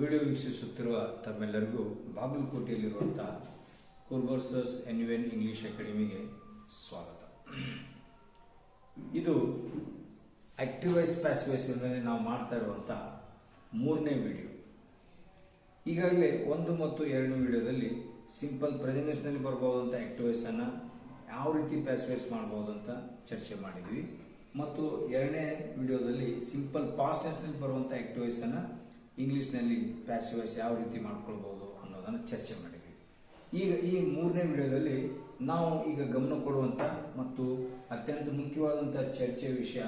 Video ವೀಕ್ಷಿಸುತ್ತಿರುವ ತಮ್ಮೆಲ್ಲರಿಗೂ ಬಾಗಲಕೋಟೆಯಲ್ಲಿರುವಂಥ ಕುರ್ಗೋರ್ಸಸ್ ಎನ್ಯುಎನ್ English ಅಕಾಡೆಮಿಗೆ ಸ್ವಾಗತ. ಇದು ಆಕ್ಟಿವ್ ವಾಯ್ಸ್ ಪ್ಯಾಸಿವ್ ವಾಯ್ಸ್ ಮೇಲೆ ನಾವು ಮಾಡ್ತಾ ಇರುವಂಥ ಮೂರನೇ ವಿಡಿಯೋ. ಈಗಾಗಲೇ 1 ಮತ್ತು 2ನೇ ವಿಡಿಯೋದಲ್ಲಿ ಸಿಂಪಲ್ ಪ್ರೆಸೆಂಟೇಷನಲ್ಲಿ ಬರಬಹುದಂಥ ಆಕ್ಟಿವ್ ವಾಯ್ಸ್ ಅನ್ನು ಯಾವ ರೀತಿ ಪ್ಯಾಸಿವ್ ವಾಯ್ಸ್ ಮಾಡಬಹುದು ಅಂತ ಚರ್ಚೆ ಮಾಡಿದ್ವಿ. ಮತ್ತು 2ನೇ ವಿಡಿಯೋದಲ್ಲಿ ಸಿಂಪಲ್ ಪಾಸ್ಟ್ ಟೆನ್ಸ್ನಲ್ಲಿ ಬರುವಂಥ ಆಕ್ಟಿವ್ ವಾಯ್ಸ್ ಅನ್ನು ಇಂಗ್ಲಿಷ್ನಲ್ಲಿ ಪ್ಯಾಸಿವ್ ವಾಯ್ಸ್ ಯಾವ ರೀತಿ ಮಾಡ್ಕೊಳ್ಬಹುದು ಅನ್ನೋದನ್ನು ಚರ್ಚೆ ಮಾಡಿದ್ವಿ. ಈಗ ಈ 3ನೇ ವಿಡಿಯೋದಲ್ಲಿ ನಾವು ಈಗ ಗಮನ ಕೊಡುವಂಥ ಮತ್ತು ಅತ್ಯಂತ ಮುಖ್ಯವಾದಂಥ ಚರ್ಚೆಯ ವಿಷಯ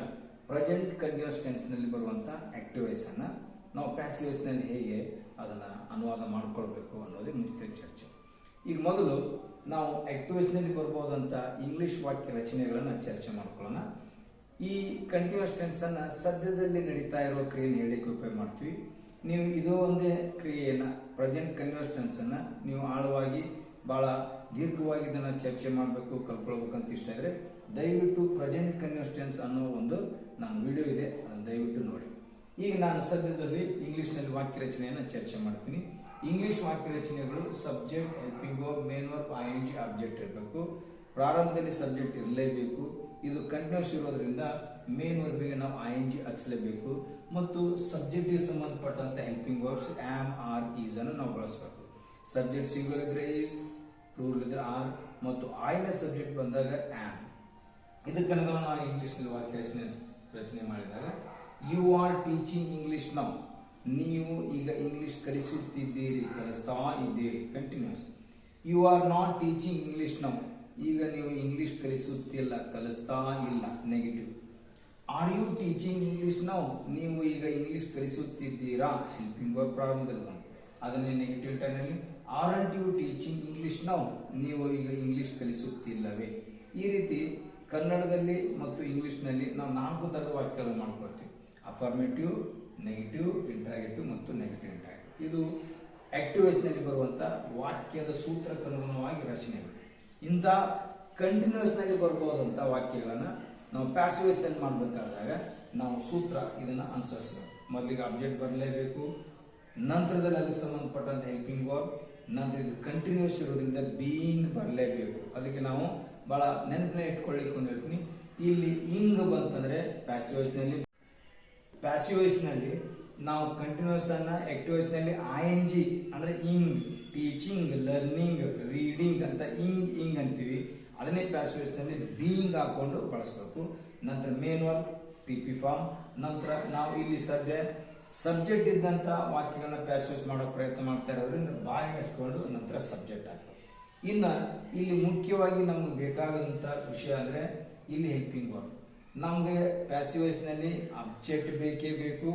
ಪ್ರೆಸೆಂಟ್ ಕಂಟಿನ್ಯೂಸ್ ಟೆನ್ಸ್ನಲ್ಲಿ ಬರುವಂಥ ಆಕ್ಟಿವ್ ವಾಯ್ಸ್ ಅನ್ನು ನಾವು ಪ್ಯಾಸಿವ್ ವಾಯ್ಸ್ನಲ್ಲಿ ಹೇಗೆ ಅದನ್ನು ಅನುವಾದ ಮಾಡ್ಕೊಳ್ಬೇಕು ಅನ್ನೋದೇ ಮುಖ್ಯ ಚರ್ಚೆ. ಈಗ ಮೊದಲು ನಾವು ಆಕ್ಟಿವ್ ವಾಯ್ಸ್ನಲ್ಲಿ ಬರಬಹುದಂಥ ಇಂಗ್ಲಿಷ್ ವಾಕ್ಯ ರಚನೆಗಳನ್ನು ಚರ್ಚೆ ಮಾಡ್ಕೊಳ್ಳೋಣ. ಈ ಕಂಟಿನ್ಯೂಸ್ ಟೆನ್ಸ್ ಅನ್ನು ಸದ್ಯದಲ್ಲಿ ನಡೀತಾ ಇರುವ ಕ್ರಿಯೆಯನ್ನು ಹೇಳಲಿಕ್ಕೆ ಉಪಯೋಗ ಮಾಡ್ತೀವಿ. ನೀವು ಇದೋ ಒಂದೇ ಕ್ರಿಯೆಯನ್ನು ಪ್ರೆಸೆಂಟ್ ಕಂಟಿನ್ಯೂಸ್ ಟೆನ್ಸ್ ಅನ್ನು ನೀವು ಆಳವಾಗಿ ಬಹಳ ದೀರ್ಘವಾಗಿ ಇದನ್ನು ಚರ್ಚೆ ಮಾಡಬೇಕು, ಕಲ್ತ್ಕೊಳ್ಬೇಕಂತ ಇಷ್ಟ ಇದ್ರೆ ದಯವಿಟ್ಟು ಪ್ರೆಸೆಂಟ್ ಕಂಟಿನ್ಯೂಸ್ ಟೆನ್ಸ್ ಅನ್ನೋ ಒಂದು ನಾನು ವಿಡಿಯೋ ಇದೆ, ಅದನ್ನು ದಯವಿಟ್ಟು ನೋಡಿ. ಈಗ ನಾನು ಸದ್ಯದಲ್ಲಿ ಇಂಗ್ಲಿಷ್ನಲ್ಲಿ ವಾಕ್ಯ ರಚನೆಯನ್ನು ಚರ್ಚೆ ಮಾಡ್ತೀನಿ. ಇಂಗ್ಲಿಷ್ ವಾಕ್ಯ ರಚನೆಗಳು subject, helping verb, main verb, ING, object ಇರಬೇಕು. ಪ್ರಾರಂಭದಲ್ಲಿ ಸಬ್ಜೆಕ್ಟ್ ಇರಲೇಬೇಕು. ಇದು ಕಂಟಿನ್ಯೂಸ್ ಇರೋದ್ರಿಂದ ಮೇನ್ ವರ್ಬಿಗೆ ನಾವು ING ಹಚ್ಚಲೇಬೇಕು. ಮತ್ತು ಸಬ್ಜೆಕ್ಟ್ಗೆ ಸಂಬಂಧಪಟ್ಟಂತ helping verbs am, are, is ಅನ್ನು ನಾವು ಬಳಸಬೇಕು. ಸಬ್ಜೆಕ್ಟ್ ಸಿಂಗುಲರ್ ಇದ್ರೆ ಈಸ್, ಪ್ಲೂರಲ್ ಇದ್ರೆ ಆರ್, ಮತ್ತು ಆಯ್ನ ಸಬ್ಜೆಕ್ಟ್ ಬಂದಾಗ ಆಮ್. ಇದಕ್ಕನುಗುಣ ನಾವು ಇಂಗ್ಲಿಷ್ನಲ್ಲಿ ವಾಕ್ಯ ರಚನೆ ಮಾಡಿದಾಗ you are teaching English now. ನೀವು ಈಗ ಇಂಗ್ಲಿಷ್ ಕಲಿಸುತ್ತಿದ್ದೀರಿ, ಕಲಿಸ್ತಾ ಇದ್ದೀರಿ, continuous. You are not teaching English now. ಈಗ ನೀವು ಇಂಗ್ಲಿಷ್ ಕಲಿಸುತ್ತಿಲ್ಲ, ಕಲಿಸ್ತಾ ಇಲ್ಲ, negative. Are you teaching English now. ನೀವು ಈಗ ಇಂಗ್ಲಿಷ್ ಕಲಿಸುತ್ತಿದ್ದೀರಾ, ಹೆಲ್ಪಿಂಗ್ ವರ್ಬ್ ಪ್ರಾರಂಭದಲ್ಲಿ ಬಂತು, ಅದನ್ನೇ ನೆಗೆಟಿವ್ ಟೈನಲ್ಲಿ. Aren't you teaching English now. ನೀವು ಈಗ ಇಂಗ್ಲಿಷ್ ಕಲಿಸುತ್ತಿಲ್ಲವೇ. ಈ ರೀತಿ ಕನ್ನಡದಲ್ಲಿ ಮತ್ತು ಇಂಗ್ಲಿಷ್ನಲ್ಲಿ ನಾವು 4 ಥರದ ವಾಕ್ಯಗಳನ್ನು ಮಾಡ್ಕೊಳ್ತೀವಿ. ಅಫರ್ಮೇಟಿವ್, ನೆಗೆಟಿವ್, ಇಂಟ್ರಾಗೇಟಿವ್ ಮತ್ತು ನೆಗೆಟಿವ್ ಇಂಟ್ರಾಗೇಟಿವ್. ಇದು ಆಕ್ಟಿವ್ ವಾಯ್ಸ್ನಲ್ಲಿ ಬರುವಂಥ ವಾಕ್ಯದ ಸೂತ್ರಕ್ಕನುಗುಣವಾಗಿ ರಚನೆಗಳು. ಇಂಥ ಕಂಟಿನ್ಯೂಸ್ನಲ್ಲಿ ಬರಬಹುದಂಥ ವಾಕ್ಯಗಳನ್ನು ನಾವು ಪ್ಯಾಸಿವ್ ವಾಯ್ಸ್ನಲ್ಲಿ ಮಾಡಬೇಕಾದಾಗ ನಾವು ಸೂತ್ರ ಇದನ್ನು ಅನುಸರಿಸಬೇಕು. ಮೊದಲಿಗೆ ಆಬ್ಜೆಕ್ಟ್ ಬರಲೇಬೇಕು, ನಂತರದಲ್ಲಿ ಅದಕ್ಕೆ ಸಂಬಂಧಪಟ್ಟಂಥ ಹೆಲ್ಪಿಂಗ್ ವರ್ಬ್, ನಂತರ ಇದು ಕಂಟಿನ್ಯೂಸ್ ಇರೋದ್ರಿಂದ ಬೀಯಿಂಗ್ ಬರಲೇಬೇಕು. ಅದಕ್ಕೆ ನಾವು ಭಾಳ ನೆನಪಿನ ಇಟ್ಕೊಳ್ಳಿಕ್ಕೆ ಒಂದು ಹೇಳ್ತೀನಿ. ಇಲ್ಲಿ ಇಂಗ್ ಬಂತಂದ್ರೆ ಪ್ಯಾಸಿವ್ ವಾಯ್ಸ್ನಲ್ಲಿ ನಾವು ಕಂಟಿನ್ಯೂಸ್ ಅನ್ನ ಆಕ್ಟಿವ್ ವಾಯ್ಸ್ನಲ್ಲಿ ING ಅಂದ್ರೆ ಇಂಗ್, ಟೀಚಿಂಗ್, ಲರ್ನಿಂಗ್, ರೀಡಿಂಗ್ ಅಂತ ಇಂಗ್ ಅಂತೀವಿ. ಅದನ್ನೇ ಪ್ಯಾಸಿವ್ ವಾಯ್ಸ್ನಲ್ಲಿ ಬೀಯಿಂಗ್ ಹಾಕೊಂಡು ಬಳಸಬೇಕು. ನಂತರ ಮೇನ್ ವರ್ಬ್, PP ಫಾರ್ಮ್. ನಂತರ ನಾವು ಇಲ್ಲಿ ಸದ್ಯ ಸಬ್ಜೆಕ್ಟ್ ಇದ್ದಂಥ ವಾಕ್ಯಗಳನ್ನ ಪ್ಯಾಸಿವ್ ವಾಯ್ಸ್ ಮಾಡೋ ಪ್ರಯತ್ನ ಮಾಡ್ತಾ ಇರೋದ್ರಿಂದ ಬಾಯಿ ಹಚ್ಕೊಂಡು ನಂತರ ಸಬ್ಜೆಕ್ಟ್ ಹಾಕಬೇಕು. ಇನ್ನು ಇಲ್ಲಿ ಮುಖ್ಯವಾಗಿ ನಮ್ಗೆ ಬೇಕಾದಂಥ ವಿಷಯ ಅಂದರೆ ಇಲ್ಲಿ ಹೆಲ್ಪಿಂಗ್ ವರ್ಬ್. ನಮಗೆ ಪ್ಯಾಸಿವ್ ವಾಯ್ಸ್ನಲ್ಲಿ ಆಬ್ಜೆಕ್ಟ್ ಬೇಕೇ ಬೇಕು.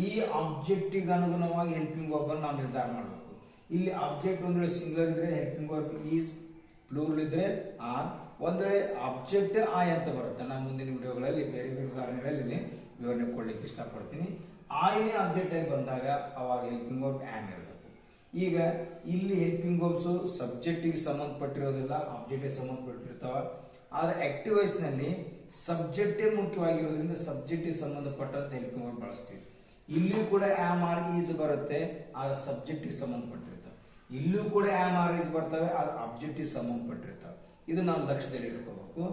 ಈ ಆಬ್ಜೆಕ್ಟಿಗೆ ಅನುಗುಣವಾಗಿ ಹೆಲ್ಪಿಂಗ್ ವರ್ಬ್ ಅನ್ನು ನಾವು ನಿರ್ಧಾರ ಮಾಡಬೇಕು. ಇಲ್ಲಿ ಆಬ್ಜೆಕ್ಟ್ ಒಂದ್ ವೇಳೆ ಸಿಂಗುಲರ್ ಇದ್ರೆ ಹೆಲ್ಪಿಂಗ್ ವರ್ಬ್ ಈಸ್, ಪ್ಲೂರಲ್ ಇದ್ರೆ ಆರ್. ಒಂದ್ ವೇಳೆ ಆಬ್ಜೆಕ್ಟ್ ಆಯ್ ಅಂತ ಬರುತ್ತೆ. ನಾನು ಮುಂದಿನ ವಿಡಿಯೋಗಳಲ್ಲಿ ಬೇರೆ ಬೇರೆ ಉದಾಹರಣೆಗಳಲ್ಲಿ ವಿವರಣೆ ಕೊಡ್ಲಿಕ್ಕೆ ಇಷ್ಟಪಡ್ತೀನಿ. ಆಯ್ನೇ ಆಬ್ಜೆಕ್ಟ್ ಆಗಿ ಬಂದಾಗ ಅವಾಗ ಹೆಲ್ಪಿಂಗ್ ವರ್ಬ್ ಆಮ್ ಇರಬೇಕು. ಈಗ ಇಲ್ಲಿ ಹೆಲ್ಪಿಂಗ್ ವರ್ಬ್ಸ್ ಸಬ್ಜೆಕ್ಟಿಗೆ ಸಂಬಂಧಪಟ್ಟಿರೋದಿಲ್ಲ, ಆಬ್ಜೆಕ್ಟ್ಗೆ ಸಂಬಂಧಪಟ್ಟಿರ್ತಾವ. ಆದ್ರೆ ಆಕ್ಟಿವ್ ವಾಯ್ಸ್ನಲ್ಲಿ ಸಬ್ಜೆಕ್ಟೇ ಮುಖ್ಯವಾಗಿರೋದ್ರಿಂದ ಸಬ್ಜೆಕ್ಟಿಗೆ ಸಂಬಂಧಪಟ್ಟಂತ ಹೆಲ್ಪಿಂಗ್ ವರ್ಬ್ ಬಳಸ್ತೀವಿ. ಇಲ್ಲಿಯೂ ಕೂಡ ಆಮ್, ಆರ್, ಈಸ್ ಬರುತ್ತೆ, ಆದ್ರೆ ಸಬ್ಜೆಕ್ಟಿಗೆ ಸಂಬಂಧಪಟ್ಟಿರ್ತವೆ. ಇಲ್ಲೂ ಕೂಡ ಆಮ್, ಆರ್, ಈಸ್ ಬರ್ತವೆ, ಆದ್ರೆ ಆಬ್ಜೆಕ್ಟಿಗೆ ಸಂಬಂಧಪಟ್ಟಿರ್ತವೆ. ಇದು ನಾವು ಲಕ್ಷ್ಯದಲ್ಲಿ ಇಟ್ಕೋಬೇಕು.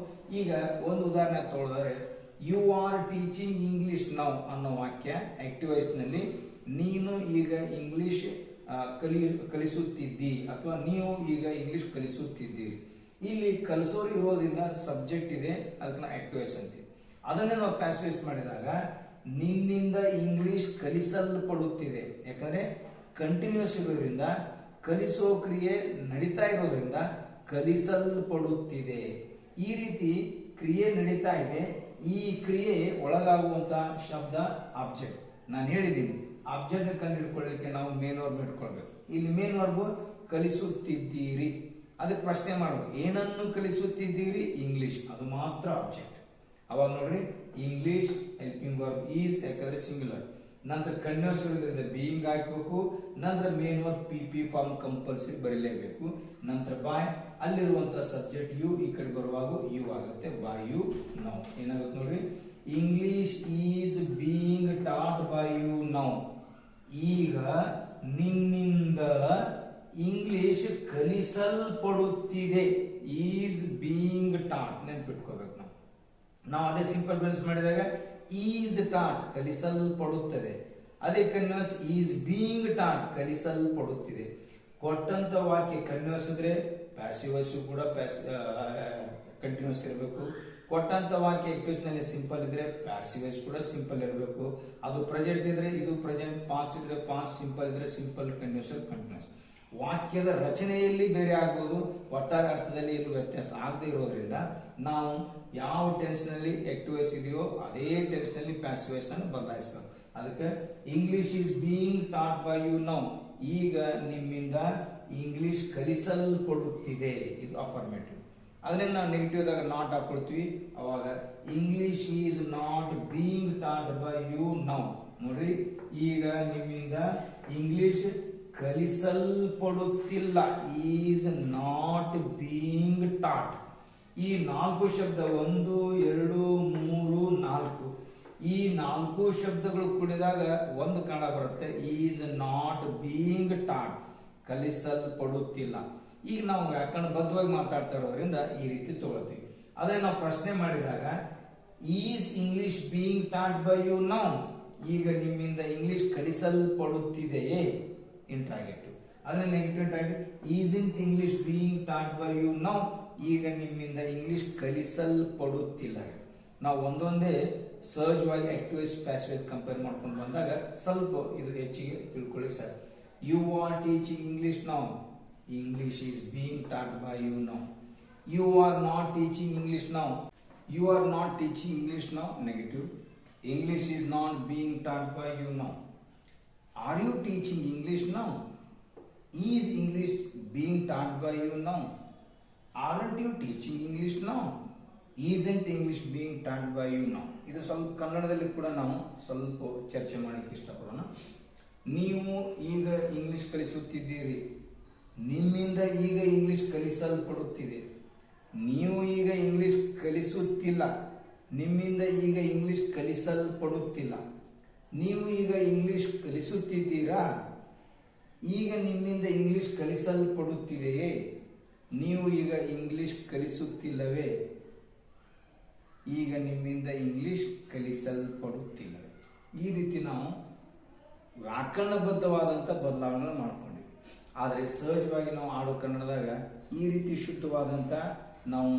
ಈಗ ಒಂದು ಉದಾಹರಣೆ ತಗೊಳಿದ್ರೆ you are teaching English now ಅನ್ನೋ ವಾಕ್ಯ ಆಕ್ಟಿವ್ ವಾಯ್ಸ್ನಲ್ಲಿ ನೀನು ಈಗ ಇಂಗ್ಲಿಷ್ ಕಲಿಸುತ್ತಿದ್ದಿ ಅಥವಾ ನೀವು ಈಗ ಇಂಗ್ಲಿಷ್ ಕಲಿಸುತ್ತಿದ್ದೀರಿ. ಇಲ್ಲಿ ಕಲಿಸೋರು ಇರೋದ್ರಿಂದ ಸಬ್ಜೆಕ್ಟ್ ಇದೆ, ಅದಕ್ಕೆ ಆಕ್ಟಿವ್ ವಾಯ್ಸ್ ಅಂತೀವಿ. ಅದನ್ನೇ ನಾವು ಪ್ಯಾಸಿವ್ ವಾಯ್ಸ್ ಮಾಡಿದಾಗ ನಿನ್ನಿಂದ ಇಂಗ್ಲಿಷ್ ಕಲಿಸಲ್ಪಡುತ್ತಿದೆ. ಯಾಕಂದ್ರೆ ಕಂಟಿನ್ಯೂಸ್ ಇರೋದ್ರಿಂದ ಕಲಿಸೋ ಕ್ರಿಯೆ ನಡೀತಾ ಇರೋದ್ರಿಂದ ಕಲಿಸಲ್ಪಡುತ್ತಿದೆ. ಈ ರೀತಿ ಕ್ರಿಯೆ ನಡೀತಾ ಇದೆ. ಈ ಕ್ರಿಯೆ ಒಳಗಾಗುವಂತ ಶಬ್ದ ಆಬ್ಜೆಕ್ಟ್. ನಾನು ಹೇಳಿದ್ದೀನಿ ಆಬ್ಜೆಕ್ಟ್ ಕಂಡು ಹಿಡ್ಕೊಳ್ಳಿಕ್ಕೆ ನಾವು ಮೇನ್ ವರ್ಬ್ ಇಟ್ಕೊಳ್ಬೇಕು. ಇಲ್ಲಿ ಮೇನ್ ವರ್ಬ್ ಕಲಿಸುತ್ತಿದ್ದೀರಿ. ಅದಕ್ಕೆ ಪ್ರಶ್ನೆ ಮಾಡಬೇಕು, ಏನನ್ನು ಕಲಿಸುತ್ತಿದ್ದೀರಿ? ಇಂಗ್ಲಿಷ್, ಅದು ಮಾತ್ರ ಆಬ್ಜೆಕ್ಟ್. ಅವಾಗ ನೋಡ್ರಿ ಇಂಗ್ಲಿಷ್ ಹೆಲ್ಪಿಂಗ್ ವರ್ಬ್ ಈಸ್, ಯಾಕಂದ್ರೆ ಸಿಂಗುಲರ್. ನಂತರ ಕಂಟಿನ್ಯೂಸ್ ಇರೋದ್ರಿಂದ ಬೀಯಿಂಗ್ ಹಾಕಬೇಕು. ನಂತರ main verb PP form compulsory ಬರೀಲೇಬೇಕು. ನಂತರ ಬಾಯ್, ಅಲ್ಲಿರುವಂತಹ ಸಬ್ಜೆಕ್ಟ್ ಯು ಈ ಕಡೆ ಬರುವಾಗ ಯು ಆಗುತ್ತೆ, ಬೈ ಯು ನೌ. ಏನಾಗುತ್ತೆ ನೋಡ್ರಿ, English is being taught by you now. ಈಗ ನಿನ್ನಿಂದ ಇಂಗ್ಲಿಷ್ ಕಲಿಸಲ್ಪಡುತ್ತಿದೆ. ಈಸ್ ಬೀಯಿಂಗ್ ಟಾಟ್ ನೆನ್ಪಿಟ್ಕೋಬೇಕು ನಾವು ಅದೇ ಸಿಂಪಲ್ ಪ್ರೆಸೆನ್ಸ್ ಮಾಡಿದಾಗ ಈಸ್ ಟಾಟ್ ಕಲಿಸಲ್ಪಡುತ್ತದೆ. ಅದೇ ಕಂಟಿನ್ಯೂಸ್ ಈಸ್ ಬೀಯಿಂಗ್ ಟಾಟ್ ಕಲಿಸಲ್ಪಡುತ್ತಿದೆ. ಕೊಟ್ಟಂತ ವಾಕ್ಯ ಕಂಟಿನ್ಯೂಸ್ ಇದ್ರೆ ಪ್ಯಾಸಿವ್ ವಾಯ್ಸ್ ಕೂಡ ಕಂಟಿನ್ಯೂಸ್ ಇರಬೇಕು. ಕೊಟ್ಟಂತ ವಾಕ್ಯ ಆಕ್ಟಿವ್ಸ್ ನಲ್ಲಿ ಸಿಂಪಲ್ ಇದ್ರೆ ಪ್ಯಾಸಿವ್ ವಾಯ್ಸ್ ಕೂಡ ಸಿಂಪಲ್ ಇರಬೇಕು. ಅದು ಪ್ರೆಸೆಂಟ್ ಇದ್ರೆ ಇದು ಪ್ರೆಸೆಂಟ್, ಪಾಸ್ಟ್ ಇದ್ರೆ ಪಾಸ್ಟ್, ಸಿಂಪಲ್ ಇದ್ರೆ ಸಿಂಪಲ್, ಕಂಟಿನ್ಯೂಸ್ ಕಂಟಿನ್ಯೂಸ್. ವಾಕ್ಯದ ರಚನೆಯಲ್ಲಿ ಬೇರೆ ಆಗ್ಬೋದು, ಒಟ್ಟಾರೆ ಅರ್ಥದಲ್ಲಿ ಎಲ್ಲೂ ವ್ಯತ್ಯಾಸ ಆಗದೆ ಇರೋದ್ರಿಂದ ನಾವು ಯಾವ ಟೆನ್ಸ್ ನಲ್ಲಿ ಆಕ್ಟಿವ್ ವಾಯ್ಸ್ ಇದೆಯೋ ಅದೇ ಟೆನ್ಸ್ ನಲ್ಲಿ ಪ್ಯಾಸಿವ್ ವಾಯ್ಸ್ ಅನ್ನು ಬದಲಾಯಿಸಬೇಕು. ಅದಕ್ಕೆ English is being taught by you now. ಈಗ ನಿಮ್ಮಿಂದ ಇಂಗ್ಲಿಷ್ ಕಲಿಸಲ್ಪಡುತ್ತಿದೆ. ಇದು ಅಫರ್ಮೇಟಿವ್. ಅದನ್ನ ನಾವು ನೆಗೆಟಿವ್ ದಾಗ ನಾಟ್ ಹಾಕೊಳ್ತೀವಿ. ಅವಾಗ English is not being taught by you now. ನೋಡ್ರಿ, ಈಗ ನಿಮ್ಮಿಂದ ಇಂಗ್ಲಿಷ್ ಕಲಿಸಲ್ಪಡುತ್ತಿಲ್ಲ. Is not being taught. ಈ 4 ಶಬ್ದ 1, 2, 3, 4 ಈ 4 ಶಬ್ದಗಳು ಕೂಡಿದಾಗ ಒಂದು ಕನ್ನಡ ಬರುತ್ತೆ. ಈಸ್ ನಾಟ್ ಬೀಯಿಂಗ್ ಟಾಟ್, ಕಲಿಸಲ್ಪಡುತ್ತಿಲ್ಲ. ಈಗ ನಾವು ವ್ಯಾಕರಣ ಬದ್ಧವಾಗಿ ಮಾತಾಡ್ತಾ ಇರೋದ್ರಿಂದ ಈ ರೀತಿ ತಗೊಳ್ತೀವಿ. ಅದೇ ನಾವು ಪ್ರಶ್ನೆ ಮಾಡಿದಾಗ is English being taught by you now. ಈಗ ನಿಮ್ಮಿಂದ ಇಂಗ್ಲಿಷ್ ಕಲಿಸಲ್ಪಡುತ್ತಿದೆಯೇ? ಇಂಟ್ರಾಗೇಟಿವ್. ಅದನ್ನ negative interrogative. Isn't English being taught by you now. ಈಗ ನಿಮ್ಮಿಂದ ಇಂಗ್ಲಿಷ್ ಕಲಿಸಲ್ಪಡುತ್ತಿಲ್ಲ. ನಾವು ಒಂದೊಂದೇ ಸಹಜವಾಗಿ active voice passive voice compare ಮಾಡ್ಕೊಂಡು ಬಂದಾಗ ಸ್ವಲ್ಪ ಇದು ಹೆಚ್ಚಿಗೆ ತಿಳ್ಕೊಳ್ಳಿ sir. You are teaching English now. English is being taught by you now. You are not teaching English now. You are not teaching English now. Negative. English is not being taught by you now. Are you teaching English now? Is English being taught by you now? Aren't you teaching English now? Isn't English being taught by you now? ಇದು ಸ್ವಲ್ಪ ಕನ್ನಡದಲ್ಲಿ ಕೂಡ ನಾವು ಸ್ವಲ್ಪ ಚರ್ಚೆ ಮಾಡಲಿಕ್ಕೆ ಇಷ್ಟಪಡೋಣ. ನೀವು ಈಗ ಇಂಗ್ಲಿಷ್ ಕಲಿಸುತ್ತಿದ್ದೀರಿ. ನಿಮ್ಮಿಂದ ಈಗ ಇಂಗ್ಲಿಷ್ ಕಲಿಸಲ್ಪಡುತ್ತಿದೆ. ನೀವು ಈಗ ಇಂಗ್ಲಿಷ್ ಕಲಿಸುತ್ತಿಲ್ಲ. ನಿಮ್ಮಿಂದ ಈಗ ಇಂಗ್ಲಿಷ್ ಕಲಿಸಲ್ಪಡುತ್ತಿಲ್ಲ. ನೀವು ಈಗ ಇಂಗ್ಲಿಷ್ ಕಲಿಸುತ್ತಿದ್ದೀರಾ? ಈಗ ನಿಮ್ಮಿಂದ ಇಂಗ್ಲಿಷ್ ಕಲಿಸಲ್ಪಡುತ್ತಿದೆಯೇ? ನೀವು ಈಗ ಇಂಗ್ಲಿಷ್ ಕಲಿಸುತ್ತಿಲ್ಲವೇ? ಈಗ ನಿಮ್ಮಿಂದ ಇಂಗ್ಲಿಷ್ ಕಲಿಸಲ್ಪಡುತ್ತಿಲ್ಲವೇ? ಈ ರೀತಿ ನಾವು ವ್ಯಾಕರಣಬದ್ಧವಾದಂಥ ಬದಲಾವಣೆ ಮಾಡ್ಕೊಂಡಿವಿ. ಆದರೆ ಸಹಜವಾಗಿ ನಾವು ಆಡೋ ಕನ್ನಡದಾಗ ಈ ರೀತಿ ಶುದ್ಧವಾದಂಥ ನಾವು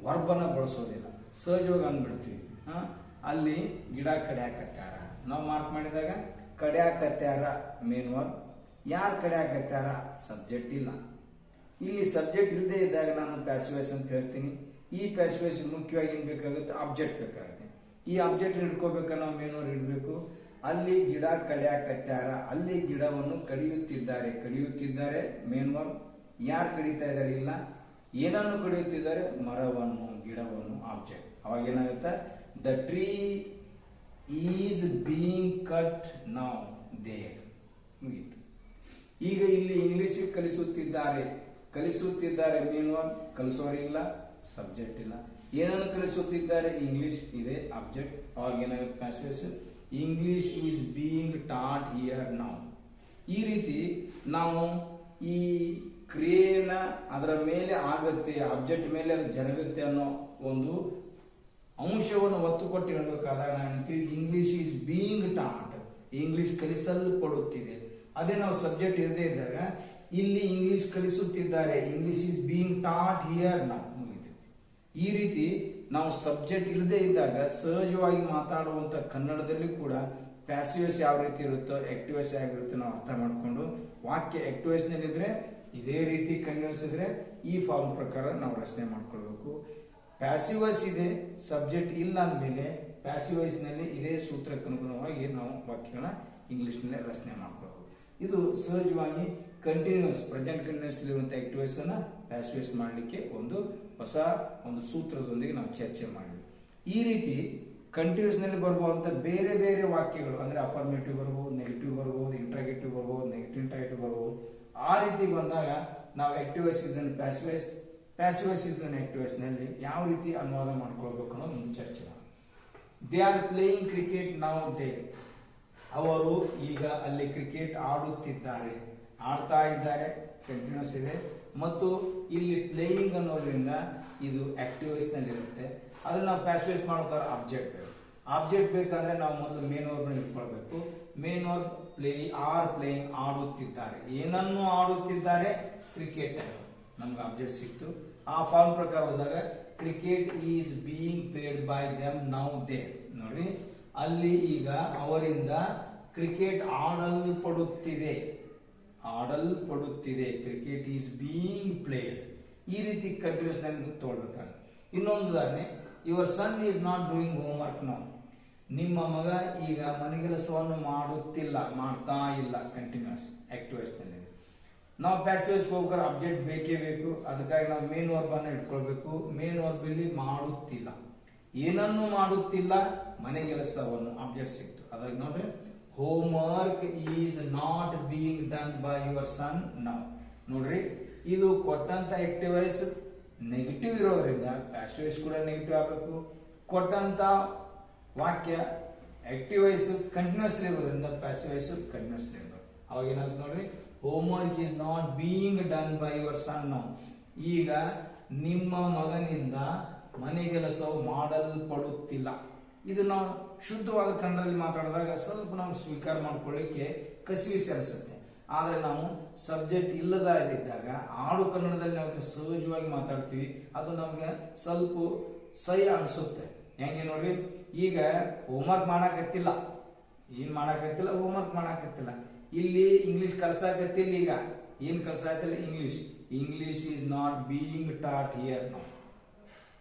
ವರ್ಬನ ಬಳಸೋದಿಲ್ಲ. ಸಹಜವಾಗಿ ಅಂದ್ಬಿಡ್ತೀವಿ. ಅಲ್ಲಿ ಗಿಡ ಕಡಿಯಾಕತ್ಯಾರ ನಾವು ಮಾರ್ಕ್ ಮಾಡಿದಾಗ ಕಡಿಯಾಕತ್ಯಾರ ಮೇನ್ ವರ್ಬ್. ಯಾರು ಕಡಿಯಾಕತ್ಯಾರ? ಸಬ್ಜೆಕ್ಟ್ ಇಲ್ಲ. ಇಲ್ಲಿ ಸಬ್ಜೆಕ್ಟ್ ಇಲ್ಲದೆ ಇದ್ದಾಗ ನಾನು ಪ್ಯಾಸಿವ್ ವಾಯ್ಸ್ ಅಂತ ಹೇಳ್ತೀನಿ. ಈ ಪ್ಯಾಸಿವ್ ವಾಯ್ಸ್ ಮುಖ್ಯವಾಗಿ ಏನು ಬೇಕಾಗುತ್ತೆ? ಆಬ್ಜೆಕ್ಟ್ ಬೇಕಾಗುತ್ತೆ. ಈ ಆಬ್ಜೆಕ್ಟ್ ಹಿಡ್ಕೋಬೇಕಾದ್ರೆ ನಾವು ಮೇನ್ ವರ್ಬ್ ಇಡಬೇಕು. ಅಲ್ಲಿ ಗಿಡ ಕಡಿಯಾಕತ್ಯಾರ, ಅಲ್ಲಿ ಗಿಡವನ್ನು ಕಡಿಯುತ್ತಿದ್ದಾರೆ. ಕಡಿಯುತ್ತಿದ್ದಾರೆ ಮೇನ್ ವರ್ಬ್. ಯಾರು ಕಡಿತಾ ಇದ್ದಾರೆ? ಇಲ್ಲ. ಏನನ್ನು ಕಡಿಯುತ್ತಿದ್ದಾರೆ? ಮರವನ್ನು, ಗಿಡವನ್ನು, ಆಬ್ಜೆಕ್ಟ್. ಅವಾಗ ಏನಾಗುತ್ತೆ? The tree is being cut now there. ಮುಗೀತು. ಈಗ ಇಲ್ಲಿ ಇಂಗ್ಲಿಷ್ ಕಲಿಸುತ್ತಿದ್ದಾರೆ. ಕಲಿಸುತ್ತಿದ್ದಾರೆ ಮೇನ್ ವರ್ಬ್. ಕಲಿಸೋರಿಲ್ಲ, ಸಬ್ಜೆಕ್ಟ್ ಇಲ್ಲ. ಏನನ್ನು ಕಲಿಸುತ್ತಿದ್ದಾರೆ? ಇಂಗ್ಲಿಷ್ ಇದೆ, ಆಬ್ಜೆಕ್ಟ್. ಅವಾಗ ಏನಾಗುತ್ತೆ? Passive voice. English is being taught here now. ಈ ರೀತಿ ನಾವು ಈ ಕ್ರಿಯೆಯನ್ನ ಅದರ ಮೇಲೆ ಆಗತ್ತೆ, ಆಬ್ಜೆಕ್ಟ್ ಮೇಲೆ ಅದು ಜರುಗುತ್ತೆ ಅನ್ನೋ ಒಂದು ಅಂಶವನ್ನು ಒತ್ತು ಕೊಟ್ಟು ಹೇಳಬೇಕಾದಾಗ ನಾವು English is being taught, English ಕಲಿಸಲ್ಪಡುತ್ತಿದೆ. ಅದೇ ನಾವು ಸಬ್ಜೆಕ್ಟ್ ಇರದೇ ಇದ್ದಾಗ ಇಲ್ಲಿ ಇಂಗ್ಲಿಷ್ ಕಲಿಸುತ್ತಿದ್ದಾರೆ, English is being taught here now. ಈ ರೀತಿ ನಾವು ಸಬ್ಜೆಕ್ಟ್ ಇಲ್ಲದೆ ಇದ್ದಾಗ ಸಹಜವಾಗಿ ಮಾತಾಡುವಂತ ಕನ್ನಡದಲ್ಲಿ ಕೂಡ ಪ್ಯಾಸಿವ್ ವಾಯ್ಸ್ ಯಾವ ರೀತಿ ಇರುತ್ತೋ ಆಕ್ಟಿವ್ ವಾಯ್ಸ್ ಆಗಿರುತ್ತೋ ನಾವು ಅರ್ಥ ಮಾಡಿಕೊಂಡು ವಾಕ್ಯ ಆಕ್ಟಿವ್ ವಾಯ್ಸ್ ನಲ್ಲಿದ್ರೆ ಇದೇ ರೀತಿ ಕಂಟಿನ್ಯೂಸ್ ಇದ್ರೆ ಈ ಫಾರ್ಮ್ ಪ್ರಕಾರ ನಾವು ರಚನೆ ಮಾಡ್ಕೊಳ್ಬೇಕು. ಪ್ಯಾಸಿವ್ ವಾಯ್ಸ್ ಇದೆ, ಸಬ್ಜೆಕ್ಟ್ ಇಲ್ಲ ಅಂದಮೇಲೆ ಪ್ಯಾಸಿವ್ ವಾಯ್ಸ್ ನಲ್ಲಿ ಇದೇ ಸೂತ್ರಕ್ಕೆ ಅನುಗುಣವಾಗಿ ನಾವು ವಾಕ್ಯಗಳನ್ನ ಇಂಗ್ಲಿಷ್ ನಲ್ಲಿ ರಚನೆ ಮಾಡ್ಕೊಳ್ಬೇಕು. ಇದು ಸಹಜವಾಗಿ ಕಂಟಿನ್ಯೂಸ್ ಪ್ರೆಸೆಂಟ್ ಕಂಟಿನ್ಯೂಸ್ ಇರುವಂತ ಆಕ್ಟಿವ್ ವಾಯ್ಸ್ ಅನ್ನ ಪ್ಯಾಸಿವ್ ವಾಯ್ಸ್ ಮಾಡಲಿಕ್ಕೆ ಒಂದು ಹೊಸ ಒಂದು ಸೂತ್ರದೊಂದಿಗೆ ನಾವು ಚರ್ಚೆ ಮಾಡಿದ್ವಿ. ಈ ರೀತಿ ಕಂಟಿನ್ಯೂಸ್ ನಲ್ಲಿ ಬರಬಹುದಂತ ಬೇರೆ ಬೇರೆ ವಾಕ್ಯಗಳು ಅಂದ್ರೆ ಅಫರ್ಮೇಟಿವ್ ಬರ್ಬೋದು, ನೆಗೆಟಿವ್ ಬರ್ಬೋದು, ಇಂಟ್ರಾಗೇಟಿವ್ ಬರ್ಬೋದು, ನೆಗೆಟಿವ್ ಇಂಟ್ರಾಗೇಟಿವ್ ಬರ್ಬೋದು. ಆ ರೀತಿ ಬಂದಾಗ ನಾವು ಆಕ್ಟಿವ್ ವಾಯ್ಸ್ ಇದನ್ನು ಪ್ಯಾಸಿವ್ ವಾಯ್ಸ್, ಪ್ಯಾಸಿವ್ ವಾಯ್ಸ್ ಇದನ್ನು ಆಕ್ಟಿವ್ ವಾಯ್ಸ್ ನಲ್ಲಿ ಯಾವ ರೀತಿ ಅನುವಾದ ಮಾಡ್ಕೊಳ್ಬೇಕು ಅನ್ನೋದು ಒಂದು ಚರ್ಚೆ ಮಾಡಿ. They are playing cricket now there. ಅವರು ಈಗ ಅಲ್ಲಿ ಕ್ರಿಕೆಟ್ ಆಡುತ್ತಿದ್ದಾರೆ, ಆಡ್ತಾ ಇದ್ದಾರೆ, ಕಂಟಿನ್ಯೂಸ್ ಇದೆ. ಮತ್ತು ಇಲ್ಲಿ ಪ್ಲೇಯಿಂಗ್ ಅನ್ನೋದ್ರಿಂದ ಇದು ಆಕ್ಟಿವ್ ವಾಯ್ಸ್ ನಲ್ಲಿ ಇರುತ್ತೆ. ಅದನ್ನ ನಾವು ಪ್ಯಾಸಿವ್ ವಾಯ್ಸ್ ಮಾಡ್ಬೇಕಾದ್ರೆ ಆಬ್ಜೆಕ್ಟ್ ಬೇಕು. ಆಬ್ಜೆಕ್ಟ್ ಬೇಕಂದ್ರೆ ನಾವು ಮೊದಲು ಮೇನ್ ವರ್ಬ್ ಇಟ್ಕೊಳ್ಬೇಕು. ಮೇನ್ ವರ್ಬ್ ಪ್ಲೇಯಿಂಗ್ ಆಡುತ್ತಿದ್ದಾರೆ. ಏನನ್ನು ಆಡುತ್ತಿದ್ದಾರೆ? ಕ್ರಿಕೆಟ್. ನಮ್ಗೆ ಆಬ್ಜೆಕ್ಟ್ ಸಿಕ್ತು. ಆ ಫಾರ್ಮ್ ಪ್ರಕಾರ ಹೋದಾಗ cricket is being played by them now there. ನೋಡ್ರಿ, ಅಲ್ಲಿ ಈಗ ಅವರಿಂದ ಕ್ರಿಕೆಟ್ ಆಡಲ್ಪಡುತ್ತಿದೆ. Cricket is being played. ಈ ರೀತಿ ಕಂಟಿನ್ಯೂಸ್ ನಲ್ಲಿ ತಗೊಳ್ಬೇಕಾಗ. ಇನ್ನೊಂದು ಉದಾಹರಣೆ, your son is not doing homework now. ನಿಮ್ಮ ಮಗ ಈಗ ಮನೆಗೆಲಸವನ್ನು ಮಾಡ್ತಾ ಇಲ್ಲ. ಕಂಟಿನ್ಯೂಸ್ ಆಕ್ಟಿವ್ ವಾಯ್ಸ್ ನಲ್ಲಿ. ನಾವು ಪ್ಯಾಸಿವ್ ವಾಯ್ಸ್ ಹೋಗ್ಬೇಕಾದ್ರೆ ಆಬ್ಜೆಕ್ಟ್ ಬೇಕೇ ಬೇಕು. ಅದಕ್ಕಾಗಿ ನಾವು ಮೇನ್ ವರ್ಬ್ ಅನ್ನು ಇಟ್ಕೊಳ್ಬೇಕು. ಮೇನ್ ವರ್ಬ್ ಇಲ್ಲಿ ಮಾಡುತ್ತಿಲ್ಲ. ಏನನ್ನು ಮಾಡುತ್ತಿಲ್ಲ? ಮನೆಗೆಲಸವನ್ನು. ಆಬ್ಜೆಕ್ಟ್ ಸಿಕ್ತು. ಅದಾಗಿ ನೋಡ್ರಿ, home work is not being done by your son now. ನೋಡ್ರಿ, ಇದು ಕೊಟ್ಟಂತ ಆಕ್ಟಿವ್ ವಾಯ್ಸ್ ನೆಗೆಟಿವ್ ಇರೋದ್ರಿಂದ ಪ್ಯಾಸಿವ್ ವಾಯ್ಸ್ ಕೂಡ ನೆಗೆಟಿವ್ ಆಗಬೇಕು. ಕೊಟ್ಟಂತ ವಾಕ್ಯ ಆಕ್ಟಿವ್ ವಾಯ್ಸ್ ಕಂಟಿನ್ಯೂಸ್ ಇರೋದ್ರಿಂದ ಪ್ಯಾಸಿವ್ ವಾಯ್ಸ್ ಕಂಟಿನ್ಯೂಸ್ ಇರಬೇಕು. ಅವಾಗ ಏನಾಗುತ್ತೆ ನೋಡ್ರಿ, home work is not being done by your son now. ಈಗ ನಿಮ್ಮ ಮಗನಿಂದ ಮನೆಗೆಲಸವು ಮಾಡಲ್ಪಡುತ್ತಿಲ್ಲ. ಇದು ನಾವು ಶುದ್ಧವಾದ ಕನ್ನಡದಲ್ಲಿ ಮಾತಾಡಿದಾಗ ಸ್ವಲ್ಪ ನಾವು ಸ್ವೀಕಾರ ಮಾಡ್ಕೊಳ್ಳಿಕ್ಕೆ ಕಸಿವಿಸಿ ಅನಿಸುತ್ತೆ. ಆದ್ರೆ ನಾವು ಸಬ್ಜೆಕ್ಟ್ ಇಲ್ಲದಿದ್ದಾಗ ಆಡು ಕನ್ನಡದಲ್ಲಿ ನಾವು ಸಹಜವಾಗಿ ಮಾತಾಡ್ತೀವಿ. ಅದು ನಮ್ಗೆ ಸ್ವಲ್ಪ ಸಹ್ಯ ಅನಿಸುತ್ತೆ. ಹೆಂಗೆ ನೋಡ್ರಿ, ಈಗ ಹೋಮ್ವರ್ಕ್ ಮಾಡಾಕತ್ತಿಲ್ಲ. ಏನ್ ಮಾಡಾಕತ್ತಿಲ್ಲ? ಹೋಮ್ವರ್ಕ್ ಮಾಡಾಕತ್ತಿಲ್ಲ. ಇಲ್ಲಿ ಇಂಗ್ಲಿಷ್ ಕಲ್ಸಾಕತ್ತಿಲ್ಲ. ಈಗ ಏನ್ ಕಲ್ಸಾಕತ್ತಿಲ್ಲ? English is not being taught here now.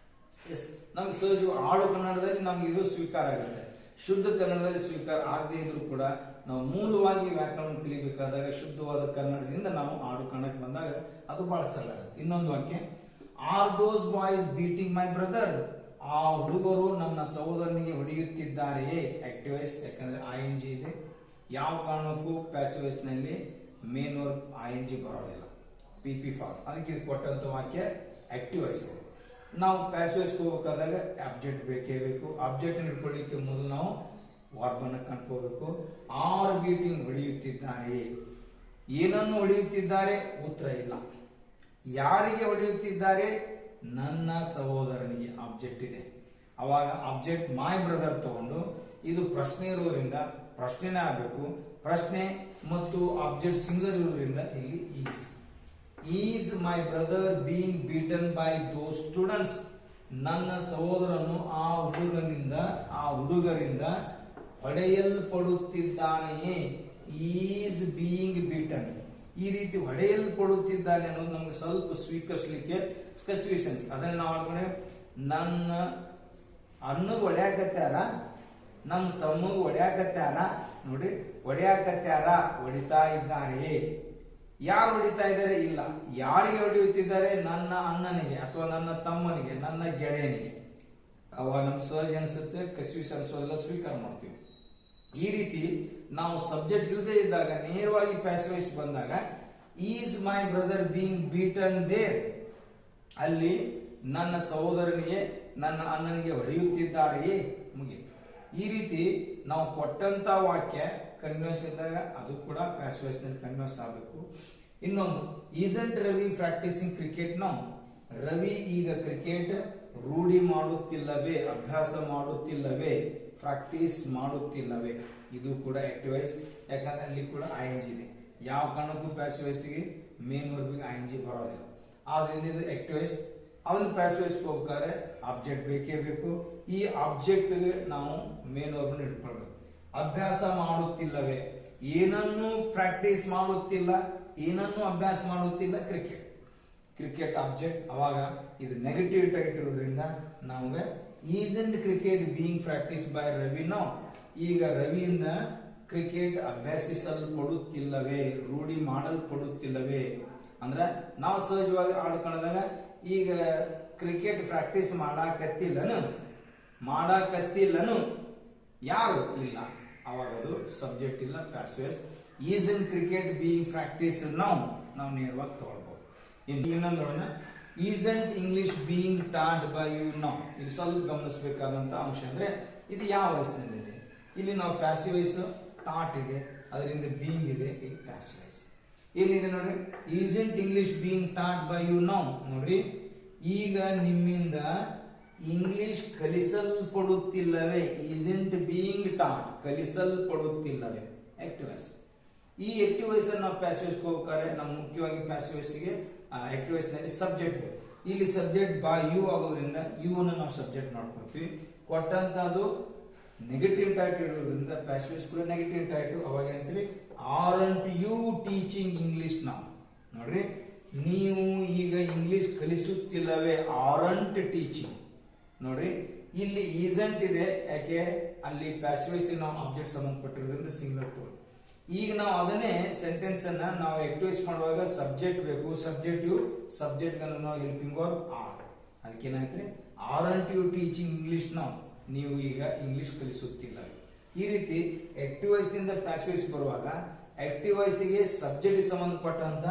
ನಮ್ಗೆ ಸಹಜ ಆಡು ಕನ್ನಡದಲ್ಲಿ ನಮ್ಗೆ ಇದು ಸ್ವೀಕಾರ ಆಗುತ್ತೆ. ಶುದ್ಧ ಕನ್ನಡದಲ್ಲಿ ಸ್ವೀಕಾರ ಆಗದೆ ಇದ್ರು ಕೂಡ ನಾವು ಮೂಲವಾಗಿ ವ್ಯಾಕರಣ ಕಲಿಬೇಕಾದಾಗ ಶುದ್ಧವಾದ ಕನ್ನಡದಿಂದ ನಾವು ಆಡು ಕನ್ನಡಕ್ಕೆ ಬಂದಾಗ ಅದು ಬಹಳ ಸರಳ ಆಗುತ್ತೆ. ಇನ್ನೊಂದು ವಾಕ್ಯ, are those boys beating my brother. ಆ ಹುಡುಗರು ನನ್ನ ಸಹೋದರನಿಗೆ ಹೊಡೆಯುತ್ತಿದ್ದಾರೆಯೇ. ಆಕ್ಟಿವ್ ವಾಯ್ಸ್, ಯಾಕಂದ್ರೆ ING ಇದೆ. ಯಾವ ಕಾರಣಕ್ಕೂ ಪ್ಯಾಸಿವ್ ವಾಯ್ಸ್ ನಲ್ಲಿ ಮೇನ್ ವರ್ಬ್ ING ಬರೋದಿಲ್ಲ. PP form. ಅದಕ್ಕೆ ಕೊಟ್ಟಂತ ವಾಕ್ಯ ಆಕ್ಟಿವ್ ವಾಯ್ಸ್ ಇದೆ. ನಾವು ಪ್ಯಾಸಿವ್ ವಾಯ್ಸ್ ಹೋಗಬೇಕಾದಾಗ ಆಬ್ಜೆಕ್ಟ್ ಬೇಕೇ ಬೇಕು. ಆಬ್ಜೆಕ್ಟ್ ಇಟ್ಕೊಳ್ಳಿಕ್ಕೆ ಮೊದಲು ನಾವು ವರ್ಬ್ ಅನ್ನು ಕಂಡುಕೋಬೇಕು. R beating, ಹೊಡೆಯುತ್ತಿದ್ದಾರೆ. ಏನನ್ನು ಹೊಡೆಯುತ್ತಿದ್ದಾರೆ? ಉತ್ತರ ಇಲ್ಲ. ಯಾರಿಗೆ ಹೊಡೆಯುತ್ತಿದ್ದಾರೆ? ನನ್ನ ಸಹೋದರನಿಗೆ. ಆಬ್ಜೆಕ್ಟ್ ಇದೆ. ಅವಾಗ ಆಬ್ಜೆಕ್ಟ್ ಮೈ ಬ್ರದರ್ ತಗೊಂಡು, ಇದು ಪ್ರಶ್ನೆ ಇರೋದ್ರಿಂದ ಪ್ರಶ್ನೆನೇ ಆಗಬೇಕು. ಪ್ರಶ್ನೆ ಮತ್ತು ಆಬ್ಜೆಕ್ಟ್ ಸಿಂಗಲ್ ಇರೋದ್ರಿಂದ ಇಲ್ಲಿ is my brother being beaten by those students. ನನ್ನ ಸಹೋದರನು ಆ ಹುಡುಗರಿಂದ ಹೊಡೆಯಲ್ಪಡುತ್ತಿದ್ದಾನೆಯೇ. Is being beaten. ಈ ರೀತಿ ಹೊಡೆಯಲ್ಪಡುತ್ತಿದ್ದಾನೆ ಅನ್ನೋದು ನಮ್ಗೆ ಸ್ವಲ್ಪ ಸ್ವೀಕರಿಸಲಿಕ್ಕೆ ಸ್ಪೆಸಿಫಿಕೇಶನ್ಸ್. ಅದನ್ನ ನಾವು ಅನ್ಕೊಂಡೆ, ನನ್ನ ಅಣ್ಣಗೆ ಹೊಡ್ಯಾಕತ್ಯಾರ, ನಮ್ಮ ತಮ್ಮಗ್ ಹೊಡ್ಯಾಕತ್ಯಾರ. ನೋಡ್ರಿ, ಹೊಡ್ಯಾಕತ್ಯಾರ, ಹೊಡಿತಾ ಇದ್ದಾರೆಯೇ. ಯಾರು ಹೊಡಿತಾ ಇದ್ದಾರೆ? ಇಲ್ಲ. ಯಾರಿಗೆ ಹೊಡೆಯುತ್ತಿದ್ದಾರೆ? ನನ್ನ ಅಣ್ಣನಿಗೆ ಅಥವಾ ನನ್ನ ತಮ್ಮನಿಗೆ, ನನ್ನ ಗೆಳೆಯನಿಗೆ. ಅವಾಗ ನಮ್ ಸಹಜ ಅನ್ಸುತ್ತೆ, ಕಸಿವಿಸಿ ಅನ್ಸೋದೆಲ್ಲ ಸ್ವೀಕಾರ ಮಾಡ್ತೀವಿ. ಈ ರೀತಿ ನಾವು ಸಬ್ಜೆಕ್ಟ್ ಇಲ್ಲದೆ ಇದ್ದಾಗ ನೇರವಾಗಿ ಪ್ಯಾಸಿವ್ ವಾಯ್ಸ್ ಬಂದಾಗ is my brother being beaten there, ಅಲ್ಲಿ ನನ್ನ ಸಹೋದರನಿಗೆ ನನ್ನ ಅಣ್ಣನಿಗೆ ಹೊಡೆಯುತ್ತಿದ್ದಾರೆಯೇ, ಮುಗಿಯಿತು. ಈ ರೀತಿ ನಾವು ಕೊಟ್ಟಂತ ವಾಕ್ಯ ಕಂಟಿನ್ಯೂಸ್ ಇದ್ದಾಗ ಅದು ಕೂಡ ಪ್ಯಾಸಿವ್ ವಾಯ್ಸ್ ನಲ್ಲಿ ಕಂಟಿನ್ಯೂಸ್ ಆಗಬೇಕು. ಇನ್ನೊಂದು, ಈಸಂಟ್ ರವಿ ಪ್ರಾಕ್ಟೀಸಿಂಗ್ ಕ್ರಿಕೆಟ್ ನಾವು. ರವಿ ಈಗ ಕ್ರಿಕೆಟ್ ರೂಢಿ ಮಾಡುತ್ತಿಲ್ಲವೇ, ಅಭ್ಯಾಸ ಮಾಡುತ್ತಿಲ್ಲವೇ, ಪ್ರಾಕ್ಟೀಸ್ ಮಾಡುತ್ತಿಲ್ಲವೇ. ಇದು ಕೂಡ ಆಕ್ಟಿವ್ ವಾಯ್ಸ್, ಯಾಕಂದ್ರೆ ಅಲ್ಲಿ ಕೂಡ ING ಇದೆ. ಯಾವ ಕಾರಣಕ್ಕೂ ಪ್ಯಾಸಿವ್ ವಾಯ್ಸ್ಗೆ ಮೇನ್ ವರ್ಬಿಗೆ ING ಬರೋದಿಲ್ಲ. ಆದ್ರಿಂದ ಇದು ಆಕ್ಟಿವ್ ವಾಯ್ಸ್. ಅದನ್ನ ಪ್ಯಾಸಿವ್ ವಾಯ್ಸ್ ಹೋಗ್ಬೇಕಾದ್ರೆ ಆಬ್ಜೆಕ್ಟ್ ಬೇಕೇ ಬೇಕು. ಈ ಆಬ್ಜೆಕ್ಟ್ ನಾವು ಮೇನ್ ವರ್ಬ್ ಇಟ್ಕೊಳ್ಬೇಕು. ಅಭ್ಯಾಸ ಮಾಡುತ್ತಿಲ್ಲವೇ, ಏನನ್ನು ಪ್ರಾಕ್ಟೀಸ್ ಮಾಡುತ್ತಿಲ್ಲ, ಏನನ್ನು ಅಭ್ಯಾಸ ಮಾಡುತ್ತಿಲ್ಲ, ಕ್ರಿಕೆಟ್ ಆಬ್ಜೆಕ್ಟ್. ಅವಾಗ ಇದು ನೆಗೆಟಿವ್ ಟೈಟ್ ಇರೋದ್ರಿಂದ ನಮಗೆ isn't cricket being practice by Ravi ನಾವು. ಈಗ ರವಿಯಿಂದ ಕ್ರಿಕೆಟ್ ಅಭ್ಯಾಸಿಸಲ್ಪಡುತ್ತಿಲ್ಲವೇ, ರೂಢಿ ಮಾಡಲ್ಪಡುತ್ತಿಲ್ಲವೇ ಅಂದ್ರೆ ನಾವು ಸಹಜವಾಗಿ ಆಡ್ಕೊಂಡಾಗ ಈಗ ಕ್ರಿಕೆಟ್ ಪ್ರಾಕ್ಟೀಸ್ ಮಾಡಾಕತ್ತಿಲ್ಲನು ಯಾರು? ಇಲ್ಲ. ಅವಾಗ ಅದು ಸಬ್ಜೆಕ್ಟ್ ಇಲ್ಲ, passive voice. Isn't cricket being practice ನಾವು ನೇರವಾಗಿ ತಗೊಳ್ಬಹುದು. ಇನ್ನೊಂದು ನೋಡೋಣ, isn't English being taught by you ನಾವು. ಇಲ್ಲಿ ಸ್ವಲ್ಪ ಗಮನಿಸಬೇಕಾದಂತ ಅಂಶ ಅಂದ್ರೆ ಇದು ಯಾವ ವಯಸ್ಸಿನಲ್ಲಿದೆ. ಇಲ್ಲಿ ನಾವು ಪ್ಯಾಸಿವ್ ವಾಯ್ಸ್ ಟಾಟ್ ಇದೆ, ಅದರಿಂದ ಬೀಯಿಂಗ್ ಇದೆ, ಇಲ್ಲಿ ಪ್ಯಾಸಿವ್ ವಾಯ್ಸ್ ಏನಿದೆ ನೋಡ್ರಿ. Isn't English being taught by you now. ನೋಡ್ರಿ, ಈಗ ನಿಮ್ಮಿಂದ ಇಂಗ್ಲಿಷ್ ಕಲಿಸಲ್ಪಡುತ್ತಿಲ್ಲವೇ. ಈಸೆಂಟ್ ಬೀಯಿಂಗ್ ಟಾಟ್, ಕಲಿಸಲ್ಪಡುತ್ತಿಲ್ಲವೇ, ಆಕ್ಟಿವ್ ವಾಯ್ಸ್. ಈ ಆಕ್ಟಿವ್ ವಾಯ್ಸ್ ಅನ್ನು ನಾವು ಪ್ಯಾಸಿವ್ ವಾಯ್ಸ್ ಹೋಗ್ಬೇಕಾದ್ರೆ ನಾವು ಮುಖ್ಯವಾಗಿ ಪ್ಯಾಸಿವ್ ವಾಯ್ಸ್ಗೆ ಆಕ್ಟಿವ್ ವಾಯ್ಸ್ ನಲ್ಲಿ ಸಬ್ಜೆಕ್ಟ್, ಇಲ್ಲಿ ಸಬ್ಜೆಕ್ಟ್ ಬೈ ಯು ಆಗೋದ್ರಿಂದ ಯು ಅನ್ನು ನಾವು ಸಬ್ಜೆಕ್ಟ್ ಮಾಡ್ಕೊಳ್ತೀವಿ. ಕೊಟ್ಟಂತದ್ದು ನೆಗೆಟಿವ್ ಟೈಟ್ ಇರೋದ್ರಿಂದ ಪ್ಯಾಸಿವ್ ವಾಯ್ಸ್ ಕೂಡ ನೆಗೆಟಿವ್ ಟೈಟ್. ಅವಾಗ ಏನಂತೀವಿ, ಆರ್ಂಟ್ ಯು ಟೀಚಿಂಗ್ ಇಂಗ್ಲಿಷ್ ನಾವು. ನೋಡ್ರಿ, ನೀವು ಈಗ ಇಂಗ್ಲಿಷ್ ಕಲಿಸುತ್ತಿಲ್ಲವೇ, ಆರ್ಂಟ್ ಟೀಚಿಂಗ್. ನೋಡ್ರಿ, ಇಲ್ಲಿ ಈಸೆಂಟ್ ಇದೆ, ಯಾಕೆ ಅಲ್ಲಿ ಪ್ಯಾಸಿವ್ ವಾಯ್ಸ್ ನಾವು ಆಬ್ಜೆಕ್ಟ್ ಸಂಬಂಧಪಟ್ಟಿರೋದ್ರಿಂದ ಸಿಂಗುಲರ್ ತಗೊಳ್ಳಿ. ಈಗ ನಾವು ಅದನ್ನೇ ಸೆಂಟೆನ್ಸ್ ಅನ್ನ ನಾವು ಆಕ್ಟಿವ್ ವಾಯ್ಸ್ ಮಾಡುವಾಗ ಸಬ್ಜೆಕ್ಟ್ ಬೇಕು, ಸಬ್ಜೆಕ್ಟಿವ್, ಸಬ್ಜೆಕ್ಟ್ ಅನ್ನು ನಾವು ಹೆಲ್ಪಿಂಗ್ ವರ್ಬ್ ಆರ್. ಅದಕ್ಕೆ ಏನಾಯ್ತು, ಆರ್ಂಟ್ ಯು ಟೀಚಿಂಗ್ ಇಂಗ್ಲಿಷ್ ನಾವು, ನೀವು ಈಗ ಇಂಗ್ಲಿಷ್ ಕಲಿಸುತ್ತಿಲ್ಲ. ಈ ರೀತಿ ಆಕ್ಟಿವ್ ವಾಯ್ಸ್ ನಿಂದ ಪ್ಯಾಸಿವ್ ವಾಯ್ಸ್ ಬರುವಾಗ ಆಕ್ಟಿವ್ ವಾಯ್ಸ್ ಗೆ ಸಬ್ಜೆಕ್ಟ್ ಸಂಬಂಧಪಟ್ಟಂತ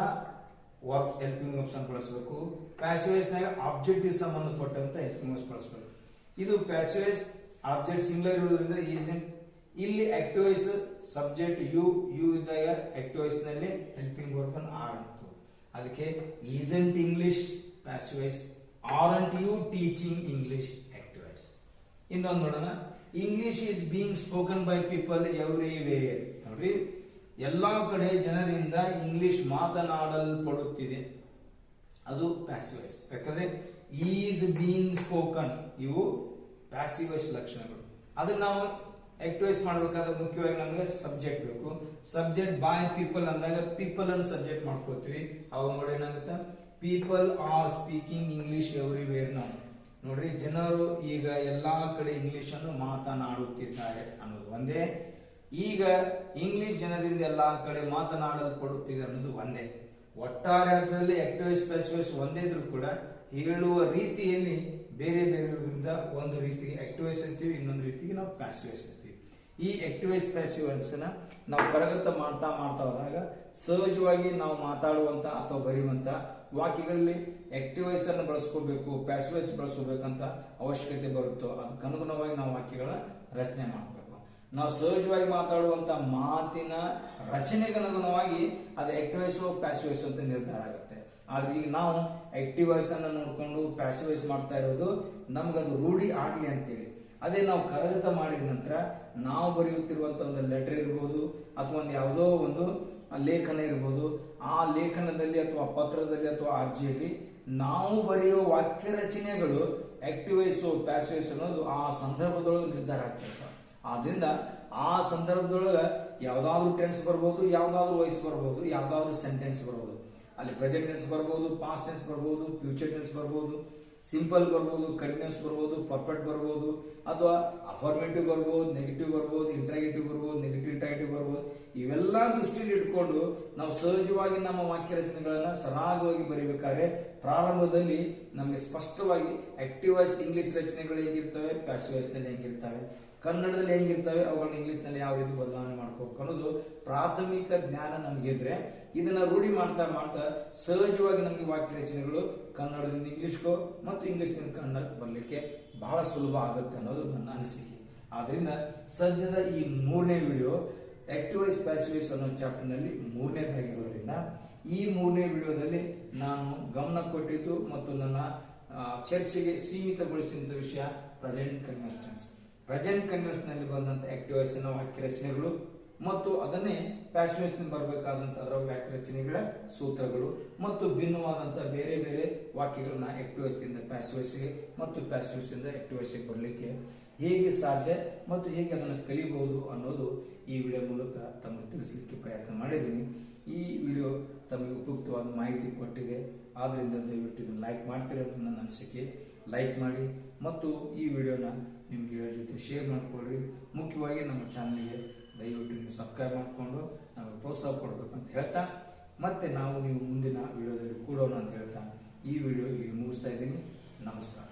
ವರ್ಬ್ ಹೆಲ್ಪಿಂಗ್ ವರ್ಬ್ಸ್ ಅನ್ನು ಬಳಸಬೇಕು. ಪ್ಯಾಸಿವ್ ವಾಯ್ಸ್ ನಾಗ ಆಬ್ಜೆಕ್ಟ್ ಸಂಬಂಧಪಟ್ಟಂತ ಹೆಲ್ಪಿಂಗ್ ವರ್ಬ್ಸ್ ಬಳಸಬೇಕು. ಇದು ಪ್ಯಾಸಿವ್ ವಾಯ್ಸ್ ಆಬ್ಜೆಕ್ಟ್ ಸಿಂಗುಲರ್ ಇರೋದ್ರಿಂದ ಈಸೆಂಟ್. ಇಲ್ಲಿ ಆಕ್ಟಿವ್ ವಾಯ್ಸ್ ಸಬ್ಜೆಕ್ಟ್ ಯು ಇದ್ದಾಗ ಆಕ್ಟಿವ್ ವಾಯ್ಸ್ ನಲ್ಲಿ ಹೆಲ್ಪಿಂಗ್ ವರ್ಬ್ ಅನ್ನು ಆರ್ ಅಂತ. ಅದಕ್ಕೆ isn't English passive voice, aren't you teaching English active voice. ಇನ್ನೊಂದು ನೋಡೋಣ, English is being spoken by people everywhere. ನೋಡ್ರಿ, ಎಲ್ಲಾ ಕಡೆ ಜನರಿಂದ ಇಂಗ್ಲಿಷ್ ಮಾತನಾಡಲ್ಪಡುತ್ತಿದೆ, ಅದು ಪ್ಯಾಸಿವ್ ವಾಯ್ಸ್. ಯಾಕಂದ್ರೆ ಈಸ್ ಬೀಯಿಂಗ್ ಸ್ಪೋಕನ್, ಇವು ಪ್ಯಾಸಿವ್ ವಾಯ್ಸ್ ಲಕ್ಷಣಗಳು. ಅದನ್ನ ನಾವು ಆಕ್ಟಿವ್ ವಾಯ್ಸ್ ಮಾಡಬೇಕಾದ್ರೆ ಮುಖ್ಯವಾಗಿ ನಮಗೆ ಸಬ್ಜೆಕ್ಟ್ ಬೇಕು. ಸಬ್ಜೆಕ್ಟ್ ಬೈ ಪೀಪಲ್ ಅಂದಾಗ ಪೀಪಲ್ ಅನ್ನು ಸಬ್ಜೆಕ್ಟ್ ಮಾಡ್ಕೊಳ್ತೀವಿ. ಅವಾಗ ನೋಡಿ ಏನಾಗುತ್ತೆ, people are speaking English everywhere ನಾವು. ನೋಡ್ರಿ, ಜನರು ಈಗ ಎಲ್ಲಾ ಕಡೆ ಇಂಗ್ಲಿಷ್ ಅನ್ನು ಮಾತನಾಡುತ್ತಿದ್ದಾರೆ ಅನ್ನೋದು ಒಂದೇ. ಈಗ ಇಂಗ್ಲಿಷ್ ಜನರಿಂದ ಎಲ್ಲಾ ಕಡೆ ಮಾತನಾಡಲ್ಪಡುತ್ತಿದೆ ಅನ್ನೋದು ಒಂದೇ. ಒಟ್ಟಾರೆ ಅರ್ಥದಲ್ಲಿ ಆಕ್ಟಿವ್ ವಾಯ್ಸ್ ಪ್ಯಾಸಿವ್ ವಾಯ್ಸ್ ಒಂದೇ ಇದ್ರೂ ಕೂಡ ಹೇಳುವ ರೀತಿಯಲ್ಲಿ ಬೇರೆ ಬೇರೆ ಇರೋದ್ರಿಂದ ಒಂದು ರೀತಿಗೆ ಆಕ್ಟಿವ್ ವಾಯ್ಸ್ ಅಂತೀವಿ, ಇನ್ನೊಂದು ರೀತಿಗೆ ನಾವು ಪ್ಯಾಸಿವ್ ವಾಯ್ಸ್ ಅಂತೀವಿ. ಈ ಆಕ್ಟಿವ್ ವಾಯ್ಸ್ ಪ್ಯಾಸಿವ್ ವಾಯ್ಸ್ ನ ನಾವು ಕರಗತ ಮಾಡ್ತಾ ಹೋದಾಗ ಸಹಜವಾಗಿ ನಾವು ಮಾತಾಡುವಂತ ಅಥವಾ ಬರೆಯುವಂತ ವಾಕ್ಯಗಳಲ್ಲಿ ಆಕ್ಟಿವ್ ವಾಯ್ಸ್ ಅನ್ನು ಬಳಸ್ಕೋಬೇಕು, ಪ್ಯಾಸಿವ್ ವಾಯ್ಸ್ ಬಳಸಬೇಕಂತ ಅವಶ್ಯಕತೆ ಬರುತ್ತೋ ಅದಕ್ಕನುಗುಣವಾಗಿ ನಾವು ವಾಕ್ಯಗಳ ರಚನೆ ಮಾಡಬೇಕು. ನಾವು ಸಹಜವಾಗಿ ಮಾತಾಡುವಂತ ಮಾತಿನ ರಚನೆಗೆ ಅನುಗುಣವಾಗಿ ಅದು ಆಕ್ಟಿವ್ ವಾಯ್ಸ್ ಪ್ಯಾಸಿವ್ ವಾಯ್ಸ್ ಅಂತ ನಿರ್ಧಾರ ಆಗುತ್ತೆ. ಆದ್ರೆ ಈಗ ನಾವು ಆಕ್ಟಿವ್ ವಾಯ್ಸ್ ಅನ್ನು ನೋಡ್ಕೊಂಡು ಪ್ಯಾಸಿವ್ ವಾಯ್ಸ್ ಮಾಡ್ತಾ ಇರೋದು ನಮ್ಗದು ರೂಢಿ ಆಗ್ಲಿ ಅಂತೇಳಿ. ಅದೇ ನಾವು ಕರಗತ ಮಾಡಿದ ನಂತರ ನಾವು ಬರೆಯುತ್ತಿರುವಂತ ಒಂದು ಲೆಟರ್ ಇರ್ಬೋದು ಅಥವಾ ಒಂದು ಯಾವುದೋ ಒಂದು ಲೇಖನ ಇರ್ಬೋದು, ಆ ಲೇಖನದಲ್ಲಿ ಅಥವಾ ಪತ್ರದಲ್ಲಿ ಅಥವಾ ಅರ್ಜಿಯಲ್ಲಿ ನಾವು ಬರೆಯುವ ವಾಕ್ಯ ರಚನೆಗಳು ಆಕ್ಟಿವ್ ವಾಯ್ಸ್ ಪ್ಯಾಸಿವ್ ವಾಯ್ಸ್ ಅನ್ನೋದು ಆ ಸಂದರ್ಭದೊಳಗೆ ನಿರ್ಧಾರ ಆಗ್ತಿರ್ತಾವೆ. ಆದ್ರಿಂದ ಆ ಸಂದರ್ಭದೊಳಗೆ ಯಾವ್ದಾದ್ರು ಟೆನ್ಸ್ ಬರ್ಬೋದು, ಯಾವ್ದಾದ್ರು ವಾಯ್ಸ್ ಬರ್ಬೋದು, ಯಾವ್ದಾದ್ರು ಸೆಂಟೆನ್ಸ್ ಬರ್ಬೋದು. ಅಲ್ಲಿ ಪ್ರೆಸೆಂಟ್ ಟೆನ್ಸ್ ಬರ್ಬೋದು, ಪಾಸ್ಟ್ ಟೆನ್ಸ್ ಬರ್ಬೋದು, ಫ್ಯೂಚರ್ ಟೆನ್ಸ್ ಬರ್ಬೋದು, ಸಿಂಪಲ್ ಬರ್ಬೋದು, ಕಂಟಿನ್ಯೂಸ್ ಬರ್ಬೋದು, ಪರ್ಫೆಕ್ಟ್ ಬರ್ಬೋದು, ಅಥವಾ ಅಫರ್ಮೇಟಿವ್ ಬರ್ಬೋದು, ನೆಗೆಟಿವ್ ಬರ್ಬೋದು, ಇಂಟ್ರಾಗೇಟಿವ್ ಬರ್ಬೋದು, ನೆಗೆಟಿವ್ ಇಂಟ್ರಾಗೇಟಿವ್ ಬರ್ಬೋದು. ಇವೆಲ್ಲ ದೃಷ್ಟಿಯಲ್ಲಿ ಇಟ್ಕೊಂಡು ನಾವು ಸಹಜವಾಗಿ ನಮ್ಮ ವಾಕ್ಯ ರಚನೆಗಳನ್ನ ಸರಾಗವಾಗಿ ಬರೀಬೇಕಾದ್ರೆ ಪ್ರಾರಂಭದಲ್ಲಿ ನಮಗೆ ಸ್ಪಷ್ಟವಾಗಿ ಆಕ್ಟಿವ್ ವಾಯ್ಸ್ ಇಂಗ್ಲಿಷ್ ರಚನೆಗಳು ಹೇಗಿರ್ತವೆ, ಪ್ಯಾಸಿವ್ ವಾಯ್ಸ್ ನಲ್ಲಿ ಹೇಗಿರ್ತವೆ, ಕನ್ನಡದಲ್ಲಿ ಹೆಂಗಿರ್ತವೆ, ಅವುಗಳನ್ನ ಇಂಗ್ಲಿಷ್ ನಲ್ಲಿ ಯಾವ ರೀತಿ ಬದಲಾವಣೆ ಮಾಡ್ಕೋಬೇಕು ಅನ್ನೋದು ಪ್ರಾಥಮಿಕ ಜ್ಞಾನ ನಮಗಿದ್ರೆ ಇದನ್ನ ರೂಢಿ ಮಾಡ್ತಾ ಸಹಜವಾಗಿ ನಮಗೆ ವಾಕ್ಯ ರಚನೆಗಳು ಕನ್ನಡದಿಂದ ಇಂಗ್ಲಿಷ್ಗೋ ಮತ್ತು ಇಂಗ್ಲಿಷ್ನಿಂದ ಕನ್ನಡ ಬರಲಿಕ್ಕೆ ಬಹಳ ಸುಲಭ ಆಗುತ್ತೆ ಅನ್ನೋದು ನನ್ನ ಅನಿಸಿಕೆ. ಆದ್ರಿಂದ ಸದ್ಯದ ಈ 3ನೇ video active voice passive voice ಅನ್ನೋ ಚಾಪ್ಟರ್ ನಲ್ಲಿ 3ನೇದಾಗಿರೋದ್ರಿಂದ ಈ 3ನೇ ವಿಡಿಯೋದಲ್ಲಿ ನಾನು ಗಮನ ಕೊಟ್ಟಿದ್ದು ಮತ್ತು ನನ್ನ ಚರ್ಚೆಗೆ ಸೀಮಿತಗೊಳಿಸಿದ ವಿಷಯ present continuous tense. Present continuous ನಲ್ಲಿ ಬಂದಂತ ಆಕ್ಟಿವ್ ವಾಯ್ಸ್ ನ ವಾಕ್ಯ ರಚನೆಗಳು ಮತ್ತು ಅದನ್ನೇ ಪ್ಯಾಸಿವ್ ವಾಯ್ಸ್ ನಲ್ಲಿ ಬರಬೇಕಾದಂತ ಅದರ ವಾಕ್ಯ ರಚನೆಗಳ ಸೂತ್ರಗಳು ಮತ್ತು ಭಿನ್ನವಾದಂತಹ ಬೇರೆ ಬೇರೆ ವಾಕ್ಯಗಳನ್ನ ಆಕ್ಟಿವ್ ವಾಯ್ಸ್ ನಿಂದ ಪ್ಯಾಸಿವ್ ವಾಯ್ಸ್ ಗೆ ಮತ್ತು ಪ್ಯಾಸಿವ್ ವಾಯ್ಸ್ ಇಂದ ಆಕ್ಟಿವ್ ವಾಯ್ಸ್ ಗೆ ಬರಲಿಕ್ಕೆ ಹೇಗೆ ಸಾಧ್ಯ ಮತ್ತು ಹೇಗೆ ಅದನ್ನು ಕಲಿಬಹುದು ಅನ್ನೋದು ಈ ವಿಡಿಯೋ ಮೂಲಕ ತಮಗೆ ತಿಳಿಸಲಿಕ್ಕೆ ಪ್ರಯತ್ನ ಮಾಡಿದ್ದೀನಿ. ಈ ವಿಡಿಯೋ ತಮಗೆ ಉಪಯುಕ್ತವಾದ ಮಾಹಿತಿ ಕೊಟ್ಟಿದೆ, ಆದ್ದರಿಂದ ದಯವಿಟ್ಟು ಇದನ್ನು ಲೈಕ್ ಮಾಡ್ತೀರಿ ಅಂತ ನನ್ನ ಅನಿಸಿಕೆ. ಲೈಕ್ ಮಾಡಿ ಮತ್ತು ಈ ವಿಡಿಯೋನ ನಿಮ್ಮ ಗೆಳೆಯರ ಜೊತೆ ಶೇರ್ ಮಾಡಿಕೊಳ್ಳ್ರಿ. ಮುಖ್ಯವಾಗಿ ನಮ್ಮ ಚಾನಲ್ಗೆ ದಯವಿಟ್ಟು ನೀವು ಸಬ್ಸ್ಕ್ರೈಬ್ ಮಾಡಿಕೊಂಡು ನಾವು ಪ್ರೋತ್ಸಾಹ ಕೊಡಬೇಕಂತ ಹೇಳ್ತಾ ಮತ್ತೆ ನಾವು ನೀವು ಮುಂದಿನ ವಿಡಿಯೋದಲ್ಲಿ ಕೂಡೋಣ ಅಂತ ಹೇಳ್ತಾ ಈ ವಿಡಿಯೋ ಇಲ್ಲಿ ಮುಗಿಸ್ತಾ ಇದ್ದೀನಿ. ನಮಸ್ಕಾರ.